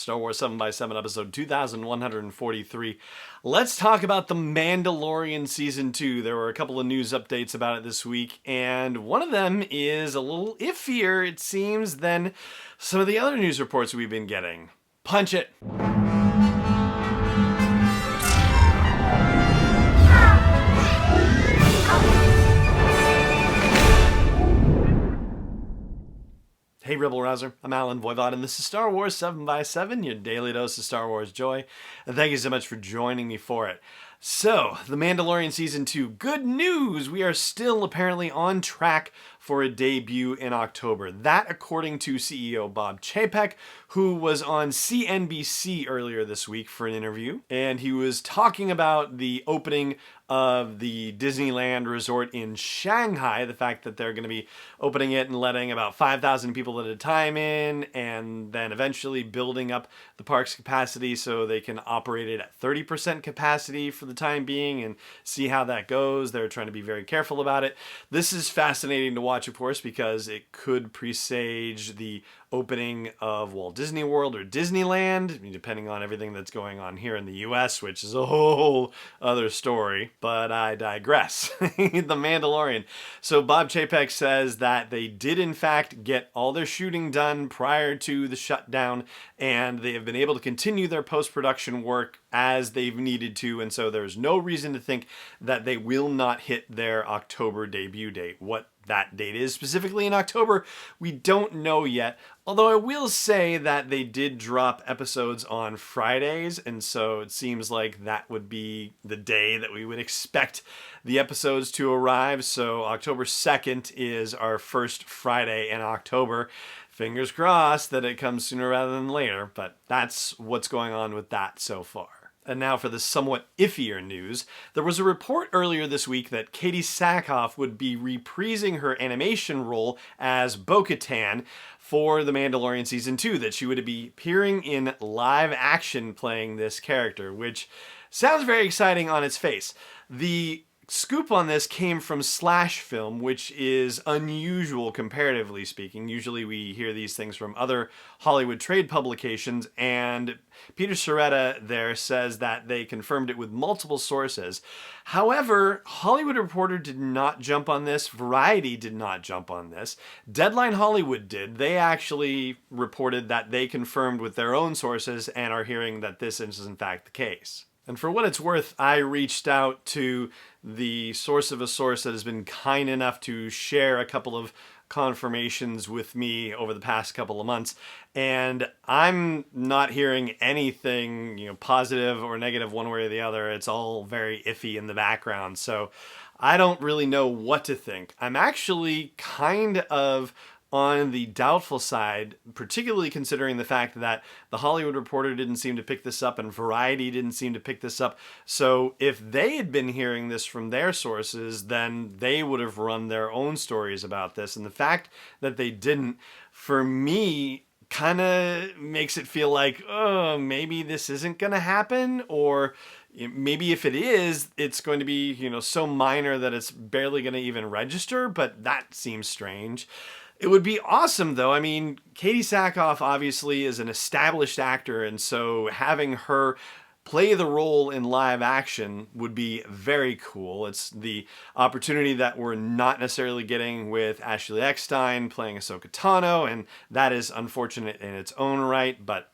Star Wars 7x7, episode 2143. Let's talk about The Mandalorian Season 2. There were a couple of news updates about it this week, and one of them is a little iffier, it seems, than some of the other news reports we've been getting. Punch it! Hey Rebel Rouser, I'm Alan Voivod, and this is Star Wars 7x7, your daily dose of Star Wars joy, and thank you so much for joining me for it. So, The Mandalorian Season 2, good news! We are still apparently on track for a debut in October. That according to CEO Bob Chapek, who was on CNBC earlier this week for an interview, and he was talking about the opening of the Disneyland resort in Shanghai, the fact that they're going to be opening it and letting about 5,000 people at a time in, and then eventually building up the park's capacity so they can operate it at 30% capacity for the time being and see how that goes. They're trying to be very careful about it. This is fascinating to watch, of course, because it could presage the opening of Walt Disney World or Disneyland, depending on everything that's going on here in the US, which is a whole other story. But I digress. The Mandalorian. So Bob Chapek says that they did in fact get all their shooting done prior to the shutdown, and they have been able to continue their post-production work as they've needed to, and so there's no reason to think that they will not hit their October debut date. What that date is specifically in October, we don't know yet. Although I will say that they did drop episodes on Fridays, and so it seems like that would be the day that we would expect the episodes to arrive. So October 2nd is our first Friday in October. Fingers crossed that it comes sooner rather than later, but that's what's going on with that so far. And now for the somewhat iffier news. There was a report earlier this week that Katee Sackhoff would be reprising her animation role as Bo-Katan for The Mandalorian Season 2, that she would be appearing in live action playing this character, which sounds very exciting on its face. The scoop on this came from Slash Film, which is unusual comparatively speaking. Usually we hear these things from other Hollywood trade publications, and Peter Serretta there says that they confirmed it with multiple sources. However, Hollywood Reporter did not jump on this. Variety did not jump on this. Deadline Hollywood did. They actually reported that they confirmed with their own sources and are hearing that this is in fact the case. And for what it's worth, I reached out to the source of a source that has been kind enough to share a couple of confirmations with me over the past couple of months, and I'm not hearing anything, positive or negative one way or the other. It's all very iffy in the background, so I don't really know what to think. I'm actually kind of on the doubtful side, particularly considering the fact that the Hollywood Reporter didn't seem to pick this up and Variety didn't seem to pick this up. So if they had been hearing this from their sources, then they would have run their own stories about this. And the fact that they didn't, for me, kind of makes it feel like, oh, maybe this isn't going to happen, or maybe if it is, it's going to be, so minor that it's barely going to even register, but that seems strange. It would be awesome, though. I mean, Katee Sackhoff obviously is an established actor, and so having her play the role in live action would be very cool. It's the opportunity that we're not necessarily getting with Ashley Eckstein playing Ahsoka Tano, and that is unfortunate in its own right, but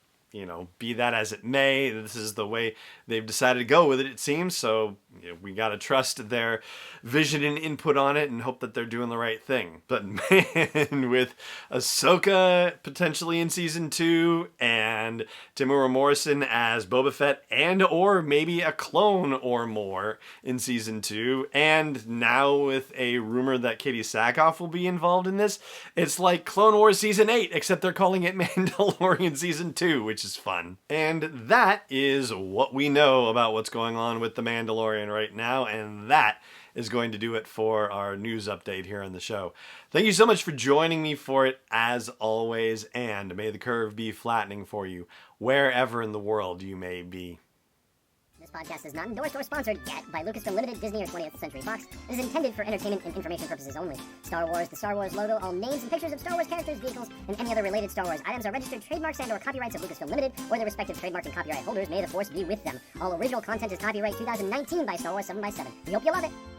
be that as it may, this is the way they've decided to go with it, it seems. So we got to trust their vision and input on it and hope that they're doing the right thing. But man, with Ahsoka potentially in Season 2 and Temuera Morrison as Boba Fett and or maybe a clone or more in Season 2, and now with a rumor that Katee Sackhoff will be involved in this, it's like Clone Wars Season 8, except they're calling it Mandalorian Season 2, which is fun. And that is what we know about what's going on with The Mandalorian right now, and that is going to do it for our news update here on the show. Thank you so much for joining me for it, as always, and may the curve be flattening for you wherever in the world you may be. This podcast is not endorsed or sponsored yet by Lucasfilm Limited, Disney, or 20th Century Fox. It is intended for entertainment and information purposes only. Star Wars, the Star Wars logo, all names and pictures of Star Wars characters, vehicles, and any other related Star Wars items are registered trademarks and/or copyrights of Lucasfilm Limited or their respective trademark and copyright holders. May the Force be with them. All original content is copyright 2019 by Star Wars 7x7. We hope you love it.